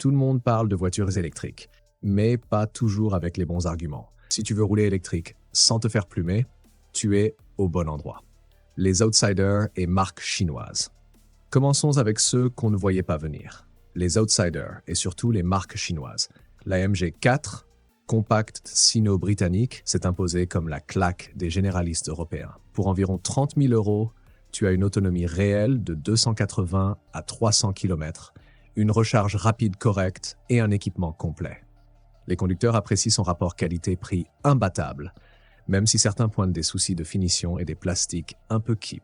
Tout le monde parle de voitures électriques, mais pas toujours avec les bons arguments. Si tu veux rouler électrique sans te faire plumer, tu es au bon endroit. Les outsiders et marques chinoises. Commençons avec ceux qu'on ne voyait pas venir. Les outsiders et surtout les marques chinoises. La MG4, compacte sino-britannique, s'est imposée comme la claque des généralistes européens. Pour environ 30 000 €, tu as une autonomie réelle de 280 à 300 km, une recharge rapide correcte et un équipement complet. Les conducteurs apprécient son rapport qualité-prix imbattable, même si certains pointent des soucis de finition et des plastiques un peu cheap.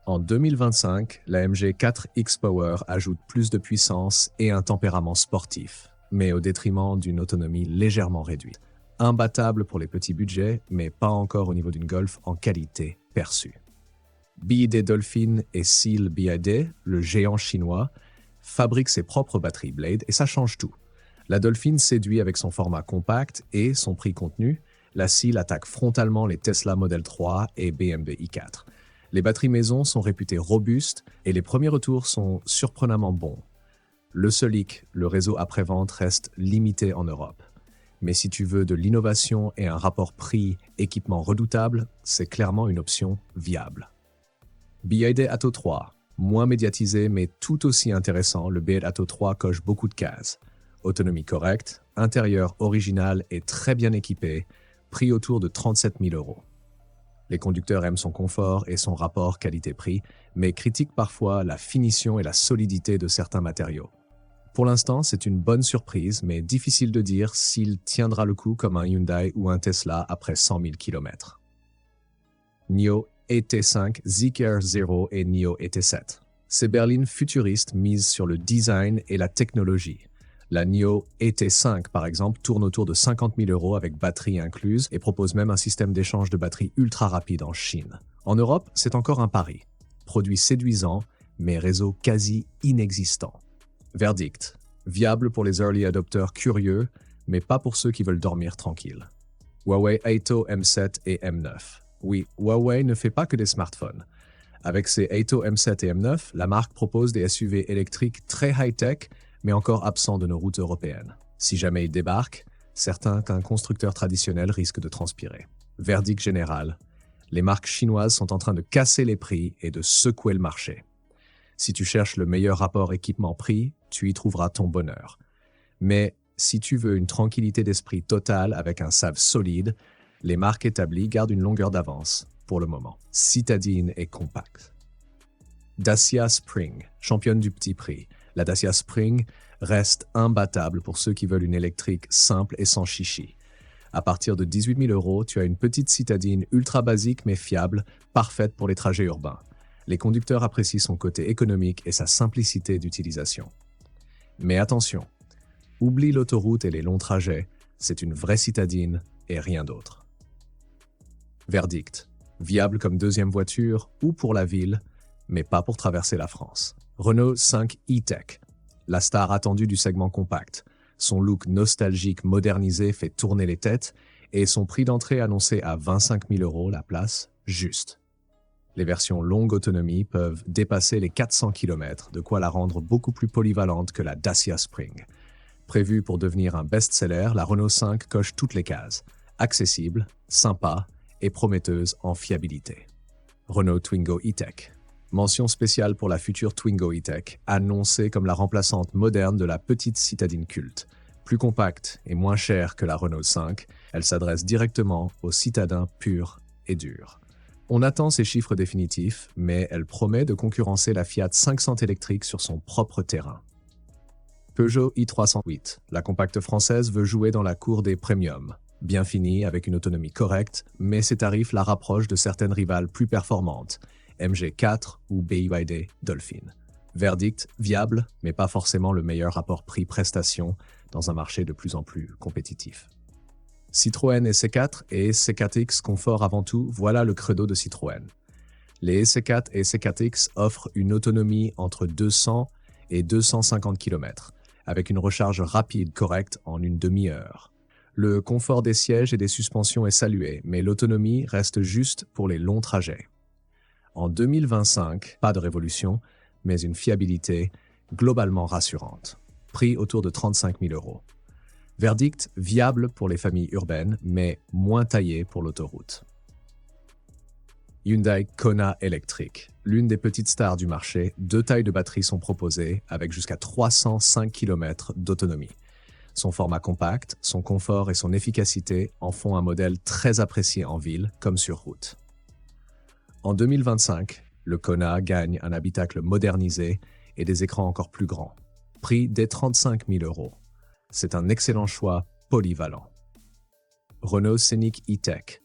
En 2025, la MG4 X-Power ajoute plus de puissance et un tempérament sportif, mais au détriment d'une autonomie légèrement réduite. Imbattable pour les petits budgets, mais pas encore au niveau d'une Golf en qualité perçue. BYD Dolphin et Seal BYD, le géant chinois, fabrique ses propres batteries Blade et ça change tout. La Dolphin séduit avec son format compact et son prix contenu. La Seal attaque frontalement les Tesla Model 3 et BMW i4. Les batteries maison sont réputées robustes et les premiers retours sont surprenamment bons. Le seul hic, le réseau après-vente reste limité en Europe. Mais si tu veux de l'innovation et un rapport prix-équipement redoutable, c'est clairement une option viable. BYD Atto 3, moins médiatisé mais tout aussi intéressant, le BYD Atto 3 coche beaucoup de cases. Autonomie correcte, intérieur original et très bien équipé, prix autour de 37 000 €. Les conducteurs aiment son confort et son rapport qualité-prix, mais critiquent parfois la finition et la solidité de certains matériaux. Pour l'instant, c'est une bonne surprise, mais difficile de dire s'il tiendra le coup comme un Hyundai ou un Tesla après 100 000 km. NIO ET5, Zeekr 0 et NIO ET7. Ces berlines futuristes misent sur le design et la technologie. La NIO ET5, par exemple, tourne autour de 50 000 € avec batterie incluse et propose même un système d'échange de batterie ultra rapide en Chine. En Europe, c'est encore un pari. Produit séduisant, mais réseau quasi inexistant. Verdict. Viable pour les early adopters curieux, mais pas pour ceux qui veulent dormir tranquille. Huawei Aito M7 et M9. Oui, Huawei ne fait pas que des smartphones. Avec ses Aito M7 et M9, la marque propose des SUV électriques très high-tech, mais encore absents de nos routes européennes. Si jamais ils débarquent, certains qu'un constructeur traditionnel risque de transpirer. Verdict général. Les marques chinoises sont en train de casser les prix et de secouer le marché. Si tu cherches le meilleur rapport équipement-prix, tu y trouveras ton bonheur. Mais si tu veux une tranquillité d'esprit totale avec un SAV solide, les marques établies gardent une longueur d'avance, pour le moment. Citadine et compact. Dacia Spring, championne du petit prix. La Dacia Spring reste imbattable pour ceux qui veulent une électrique simple et sans chichi. À partir de 18 000 €, tu as une petite citadine ultra basique mais fiable, parfaite pour les trajets urbains. Les conducteurs apprécient son côté économique et sa simplicité d'utilisation. Mais attention, oublie l'autoroute et les longs trajets, c'est une vraie citadine et rien d'autre. Verdict. Viable comme deuxième voiture ou pour la ville, mais pas pour traverser la France. Renault 5 e-Tech, la star attendue du segment compact. Son look nostalgique modernisé fait tourner les têtes et son prix d'entrée annoncé à 25 000 € la place, juste. Les versions longue autonomie peuvent dépasser les 400 km, de quoi la rendre beaucoup plus polyvalente que la Dacia Spring. Prévue pour devenir un best-seller, la Renault 5 coche toutes les cases. Accessible, sympa et prometteuse en fiabilité. Renault Twingo e-Tech. Mention spéciale pour la future Twingo e-Tech, annoncée comme la remplaçante moderne de la petite citadine culte. Plus compacte et moins chère que la Renault 5, elle s'adresse directement aux citadins purs et durs. On attend ses chiffres définitifs, mais elle promet de concurrencer la Fiat 500 électrique sur son propre terrain. Peugeot i308, la compacte française veut jouer dans la cour des premiums. Bien finie, avec une autonomie correcte, mais ses tarifs la rapprochent de certaines rivales plus performantes, MG4 ou BYD Dolphin. Verdict, viable, mais pas forcément le meilleur rapport prix-prestation dans un marché de plus en plus compétitif. Citroën EC4 et EC4X Confort avant tout, voilà le credo de Citroën. Les EC4 et EC4X offrent une autonomie entre 200 et 250 km, avec une recharge rapide correcte en une demi-heure. Le confort des sièges et des suspensions est salué, mais l'autonomie reste juste pour les longs trajets. En 2025, pas de révolution, mais une fiabilité globalement rassurante. prix autour de 35 000 euros. Verdict viable pour les familles urbaines, mais moins taillé pour l'autoroute. Hyundai Kona électrique. L'une des petites stars du marché, 2 tailles de batterie sont proposées avec jusqu'à 305 km d'autonomie. Son format compact, son confort et son efficacité en font un modèle très apprécié en ville comme sur route. En 2025, le Kona gagne un habitacle modernisé et des écrans encore plus grands. Prix dès 35 000 euros. C'est un excellent choix polyvalent. Renault Scénic E-Tech.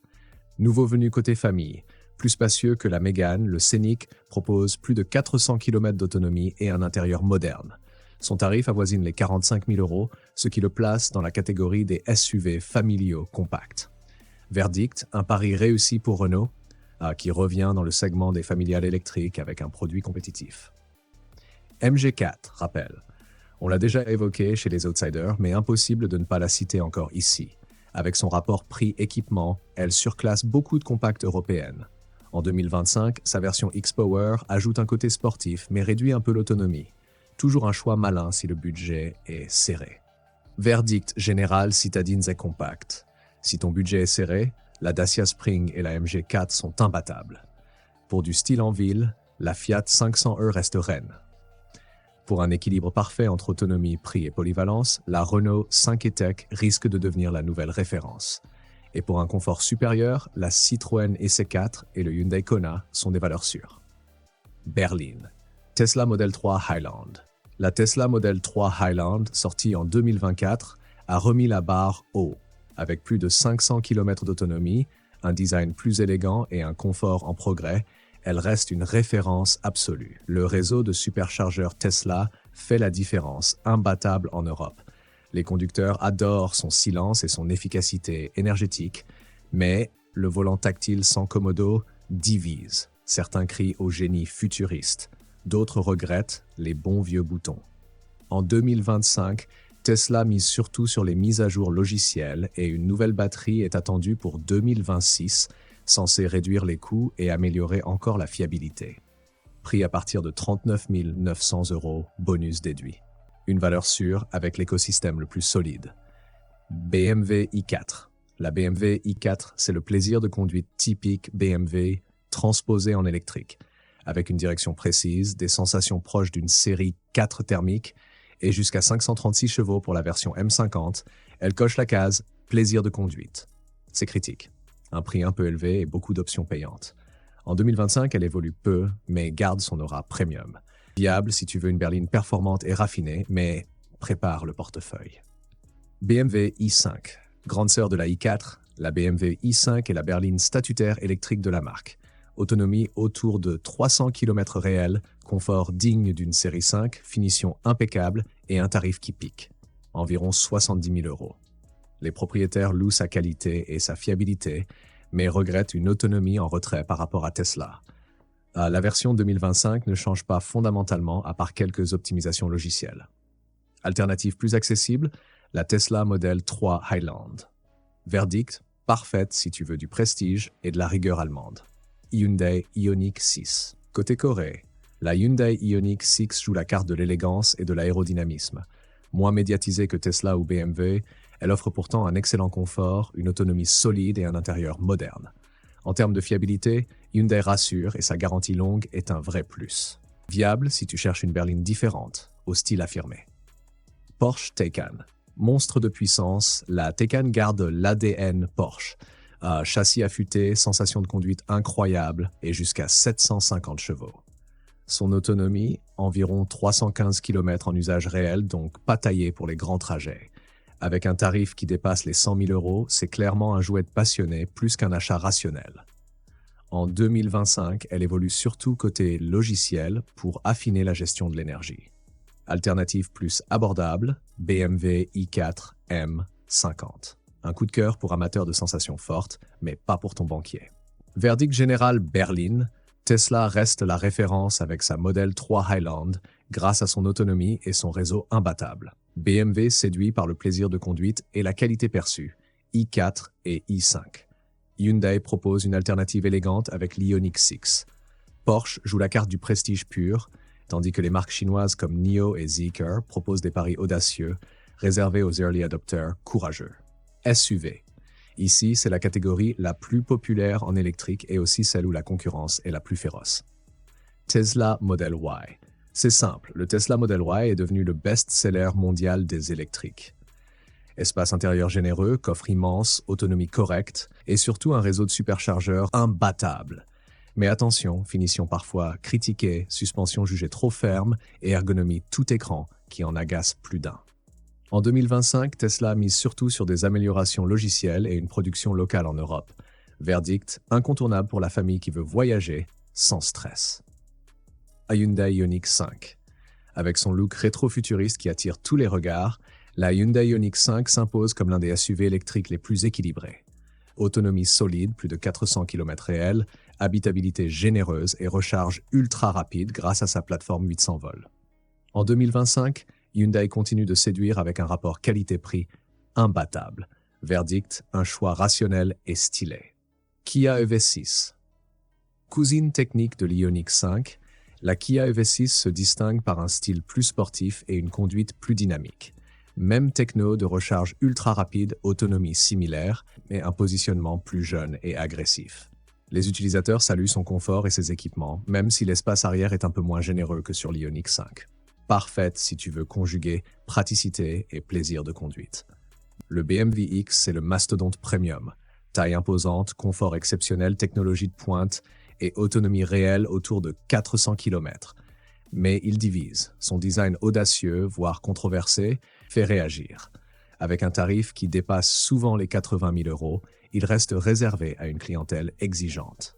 Nouveau venu côté famille. Plus spacieux que la Mégane, le Scénic propose plus de 400 km d'autonomie et un intérieur moderne. Son tarif avoisine les 45 000 euros, ce qui le place dans la catégorie des SUV familiaux compacts. Verdict, un pari réussi pour Renault, qui revient dans le segment des familiales électriques avec un produit compétitif. MG4, rappel. On l'a déjà évoqué chez les outsiders, mais impossible de ne pas la citer encore ici. Avec son rapport prix-équipement, elle surclasse beaucoup de compacts européennes. En 2025, sa version X-Power ajoute un côté sportif, mais réduit un peu l'autonomie. Toujours un choix malin si le budget est serré. Verdict général citadines et compact. Si ton budget est serré, la Dacia Spring et la MG4 sont imbattables. Pour du style en ville, la Fiat 500e reste reine. Pour un équilibre parfait entre autonomie, prix et polyvalence, la Renault 5 E-Tech risque de devenir la nouvelle référence. Et pour un confort supérieur, la Citroën EC4 et le Hyundai Kona sont des valeurs sûres. Berline. Tesla Model 3 Highland. La Tesla Model 3 Highland, sortie en 2024, a remis la barre haut, avec plus de 500 km d'autonomie, un design plus élégant et un confort en progrès. Elle reste une référence absolue. Le réseau de superchargeurs Tesla fait la différence, imbattable en Europe. Les conducteurs adorent son silence et son efficacité énergétique, mais le volant tactile sans commodo divise. Certains crient au génie futuriste, d'autres regrettent les bons vieux boutons. En 2025, Tesla mise surtout sur les mises à jour logicielles et une nouvelle batterie est attendue pour 2026, censée réduire les coûts et améliorer encore la fiabilité. Prix à partir de 39 900 euros, bonus déduit. Une valeur sûre avec l'écosystème le plus solide. BMW i4. La BMW i4, c'est le plaisir de conduite typique BMW transposé en électrique, avec une direction précise, des sensations proches d'une série 4 thermique et jusqu'à 536 chevaux pour la version M50, elle coche la case « plaisir de conduite ». C'est critique. Un prix un peu élevé et beaucoup d'options payantes. En 2025, elle évolue peu, mais garde son aura premium. Viable si tu veux une berline performante et raffinée, mais prépare le portefeuille. BMW i5. Grande sœur de la i4, la BMW i5 est la berline statutaire électrique de la marque. Autonomie autour de 300 km réels, confort digne d'une série 5, finition impeccable et un tarif qui pique. Environ 70 000 euros. Les propriétaires louent sa qualité et sa fiabilité, mais regrettent une autonomie en retrait par rapport à Tesla. La version 2025 ne change pas fondamentalement à part quelques optimisations logicielles. Alternative plus accessible, la Tesla Model 3 Highland. Verdict, parfaite si tu veux du prestige et de la rigueur allemande. Hyundai Ioniq 6. Côté Corée, la Hyundai Ioniq 6 joue la carte de l'élégance et de l'aérodynamisme. Moins médiatisée que Tesla ou BMW, elle offre pourtant un excellent confort, une autonomie solide et un intérieur moderne. En termes de fiabilité, Hyundai rassure et sa garantie longue est un vrai plus. Viable si tu cherches une berline différente, au style affirmé. Porsche Taycan. Monstre de puissance, la Taycan garde l'ADN Porsche. Châssis affûté, sensation de conduite incroyable et jusqu'à 750 chevaux. Son autonomie, environ 315 km en usage réel, donc pas taillé pour les grands trajets. Avec un tarif qui dépasse les 100 000 euros, c'est clairement un jouet de passionné plus qu'un achat rationnel. En 2025, elle évolue surtout côté logiciel pour affiner la gestion de l'énergie. Alternative plus abordable, BMW i4 M50. Un coup de cœur pour amateurs de sensations fortes, mais pas pour ton banquier. Verdict général berline, Tesla reste la référence avec sa Model 3 Highland grâce à son autonomie et son réseau imbattable. BMW séduit par le plaisir de conduite et la qualité perçue, i4 et i5. Hyundai propose une alternative élégante avec l'Ioniq 6. Porsche joue la carte du prestige pur, tandis que les marques chinoises comme NIO et Zeekr proposent des paris audacieux, réservés aux early adopters courageux. SUV. Ici, c'est la catégorie la plus populaire en électrique et aussi celle où la concurrence est la plus féroce. Tesla Model Y. C'est simple, le Tesla Model Y est devenu le best-seller mondial des électriques. Espace intérieur généreux, coffre immense, autonomie correcte et surtout un réseau de superchargeurs imbattable. Mais attention, finition parfois critiquée, suspension jugée trop ferme et ergonomie tout écran qui en agace plus d'un. En 2025, Tesla mise surtout sur des améliorations logicielles et une production locale en Europe. Verdict incontournable pour la famille qui veut voyager sans stress. Hyundai Ioniq 5. Avec son look rétro-futuriste qui attire tous les regards, la Hyundai Ioniq 5 s'impose comme l'un des SUV électriques les plus équilibrés. Autonomie solide, plus de 400 km réels, habitabilité généreuse et recharge ultra rapide grâce à sa plateforme 800 volts. En 2025, Hyundai continue de séduire avec un rapport qualité-prix imbattable. Verdict, un choix rationnel et stylé. Kia EV6. Cousine technique de l'Ioniq 5, la Kia EV6 se distingue par un style plus sportif et une conduite plus dynamique. Même techno de recharge ultra rapide, autonomie similaire, mais un positionnement plus jeune et agressif. Les utilisateurs saluent son confort et ses équipements, même si l'espace arrière est un peu moins généreux que sur l'Ioniq 5. Parfaite si tu veux conjuguer praticité et plaisir de conduite. Le BMW X, c'est le mastodonte premium. Taille imposante, confort exceptionnel, technologie de pointe et autonomie réelle autour de 400 km. Mais il divise. Son design audacieux, voire controversé, fait réagir. Avec un tarif qui dépasse souvent les 80 000 €, il reste réservé à une clientèle exigeante.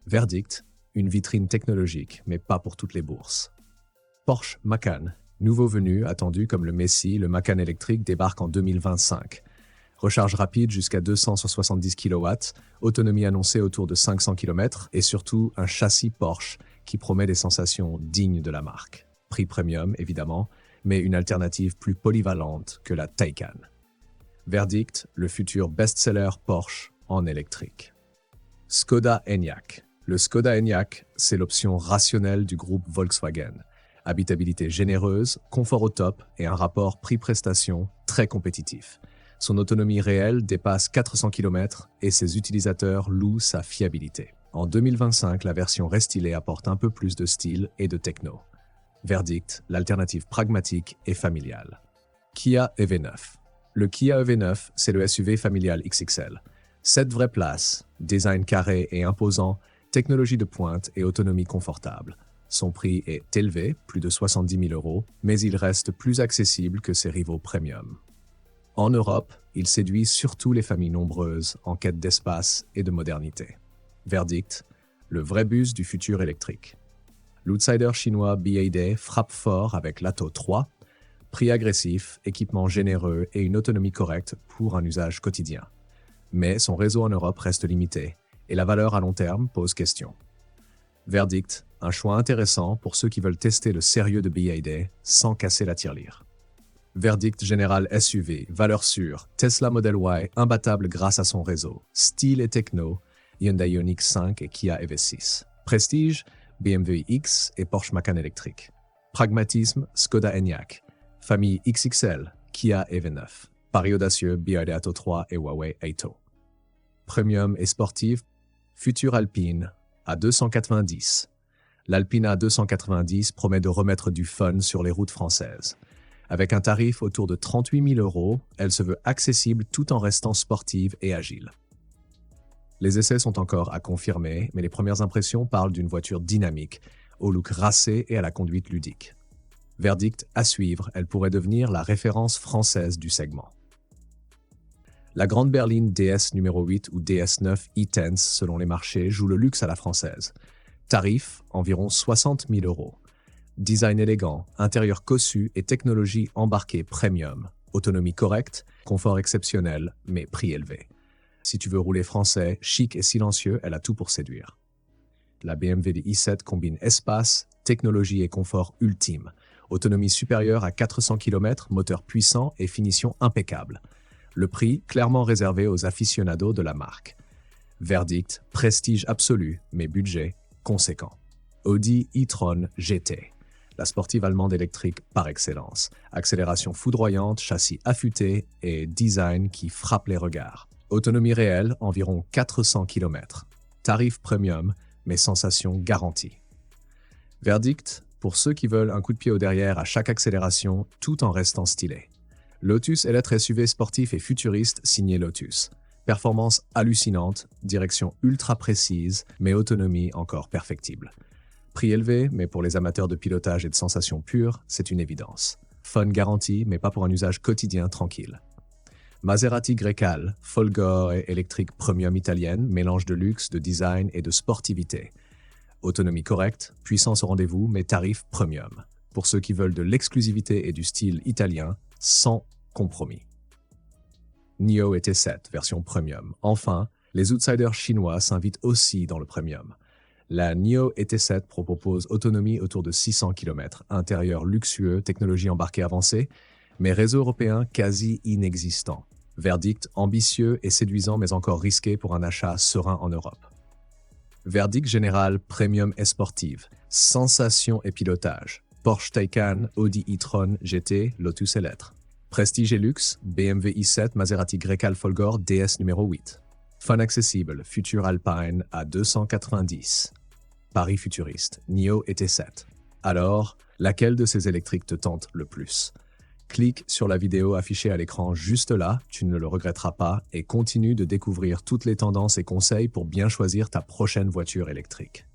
Verdict, une vitrine technologique, mais pas pour toutes les bourses. Porsche Macan, nouveau venu, attendu comme le Messie, le Macan électrique débarque en 2025. Recharge rapide jusqu'à 270 kW, autonomie annoncée autour de 500 km et surtout un châssis Porsche qui promet des sensations dignes de la marque. Prix premium, évidemment, mais une alternative plus polyvalente que la Taycan. Verdict, le futur best-seller Porsche en électrique. Skoda Enyaq. Le Skoda Enyaq, c'est l'option rationnelle du groupe Volkswagen. Habitabilité généreuse, confort au top et un rapport prix-prestation très compétitif. Son autonomie réelle dépasse 400 km et ses utilisateurs louent sa fiabilité. En 2025, la version restylée apporte un peu plus de style et de techno. Verdict, l'alternative pragmatique et familiale. Kia EV9. Le Kia EV9, c'est le SUV familial XXL. 7 vraies places, design carré et imposant, technologie de pointe et autonomie confortable. Son prix est élevé, plus de 70 000 €, mais il reste plus accessible que ses rivaux premium. En Europe, il séduit surtout les familles nombreuses en quête d'espace et de modernité. Verdict, le vrai bus du futur électrique. L'outsider chinois BYD frappe fort avec l'Atto 3, prix agressif, équipement généreux et une autonomie correcte pour un usage quotidien. Mais son réseau en Europe reste limité et la valeur à long terme pose question. Verdict, un choix intéressant pour ceux qui veulent tester le sérieux de BYD sans casser la tirelire. Verdict général SUV, valeur sûre, Tesla Model Y imbattable grâce à son réseau, style et techno, Hyundai Ioniq 5 et Kia EV6. Prestige, BMW X et Porsche Macan électrique. Pragmatisme, Skoda Enyaq. Famille XXL, Kia EV9. Paris audacieux, BYD Atto 3 et Huawei Aito. Premium et sportive, future Alpine à 290. L'Alpine A290 promet de remettre du fun sur les routes françaises. Avec un tarif autour de 38 000 €, elle se veut accessible tout en restant sportive et agile. Les essais sont encore à confirmer, mais les premières impressions parlent d'une voiture dynamique, au look racé et à la conduite ludique. Verdict à suivre, elle pourrait devenir la référence française du segment. La grande berline DS numéro 8 ou DS9 e-Tense selon les marchés joue le luxe à la française. Tarif, environ 60 000 €. Design élégant, intérieur cossu et technologie embarquée premium. Autonomie correcte, confort exceptionnel, mais prix élevé. Si tu veux rouler français, chic et silencieux, elle a tout pour séduire. La BMW i7 combine espace, technologie et confort ultime. Autonomie supérieure à 400 km, moteur puissant et finition impeccable. Le prix clairement réservé aux aficionados de la marque. Verdict, prestige absolu, mais budget conséquent. Audi e-tron GT. la sportive allemande électrique par excellence. Accélération foudroyante, châssis affûté et design qui frappe les regards. Autonomie réelle, environ 400 km. Tarif premium, mais sensations garanties. Verdict, pour ceux qui veulent un coup de pied au derrière à chaque accélération, tout en restant stylé. Lotus Eletre SUV sportif et futuriste signé Lotus. Performance hallucinante, direction ultra précise, mais autonomie encore perfectible. Prix élevé, mais pour les amateurs de pilotage et de sensations pures, c'est une évidence. Fun garanti, mais pas pour un usage quotidien tranquille. Maserati Grecale, Folgore et électrique premium italienne, mélange de luxe, de design et de sportivité. Autonomie correcte, puissance au rendez-vous, mais tarif premium. Pour ceux qui veulent de l'exclusivité et du style italien, sans compromis. NIO et T7, version premium. Enfin, les outsiders chinois s'invitent aussi dans le premium. La NIO ET7 propose autonomie autour de 600 km, intérieur luxueux, technologie embarquée avancée, mais réseau européen quasi inexistant. Verdict ambitieux et séduisant mais encore risqué pour un achat serein en Europe. Verdict général premium et sportive, sensation et pilotage. Porsche Taycan, Audi e-tron GT, Lotus Eletre. Prestige et luxe, BMW i7, Maserati Grecale Folgore DS numéro 8. Fun accessible, Future Alpine à 290. Paris futuriste, NIO et T7. Alors, laquelle de ces électriques te tente le plus? Clique sur la vidéo affichée à l'écran juste là, tu ne le regretteras pas, et continue de découvrir toutes les tendances et conseils pour bien choisir ta prochaine voiture électrique.